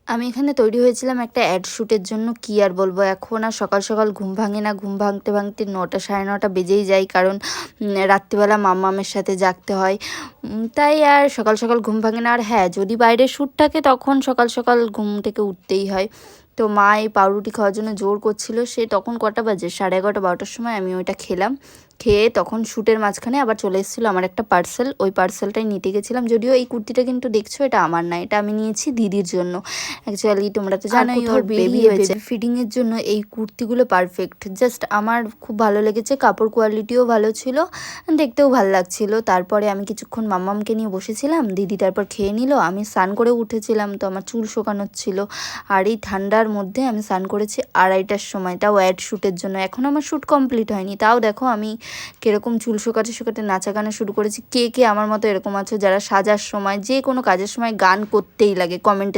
আমি এখানে তৈরি হয়েছিলাম একটা অ্যাড শ্যুটের জন্য। কি আর বলবো, এখন আর সকাল সকাল ঘুম ভাঙে না। ঘুম ভাঙতে ভাঙতে 9টা 9:30 বেজেই যায়, কারণ রাত্রিবেলা মাম্মামের সাথে জাগতে হয়। তাই আর সকাল সকাল ঘুম ভাঙে না। আর হ্যাঁ, যদি বাইরে শ্যুট থাকে তখন সকাল সকাল ঘুম থেকে উঠতেই হয়। তো মা এই পাউরুটি খাওয়ার জন্য জোর করছিল। সে তখন কটা বাজে, 11:30 12টার সময় আমি ওইটা খেলাম। খেয়ে তখন শ্যুটের মাঝখানে আবার চলে এসেছিলো আমার একটা পার্সেল। ওই পার্সেলটাই নিতে গেছিলাম। যদিও এই কুর্তিটা কিন্তু দেখছো, এটা আমার না, এটা আমি নিয়েছি দিদির জন্য। অ্যাকচুয়ালি তোমরা তো জানোই ওর বেবি হয়েছে, ফিটিংয়ের জন্য এই কুর্তিগুলো পারফেক্ট। জাস্ট আমার খুব ভালো লেগেছে, কাপড় কোয়ালিটিও ভালো ছিল, দেখতেও ভালো লাগছিল। তারপরে আমি কিছুক্ষণ মাম্মামকে নিয়ে বসেছিলাম, দিদি তারপর খেয়ে নিল। আমি স্নান করে উঠেছিলাম, তো আমার চুল শোকানোর ছিল। আর এই ঠান্ডার মধ্যে আমি স্নান করেছি 2:30টার সময়, তাও অ্যাড শ্যুটের জন্য। এখন আমার শ্যুট কমপ্লিট হয়নি, তাও দেখো আমি কীরকম চুল শোকাতে শোকাতে নাচা গানা শুরু করেছি। কে কে আমার মতো এরকম আছো যারা সাজার সময়, যে কোনো কাজের সময় গান করতেই লাগে, কমেন্টে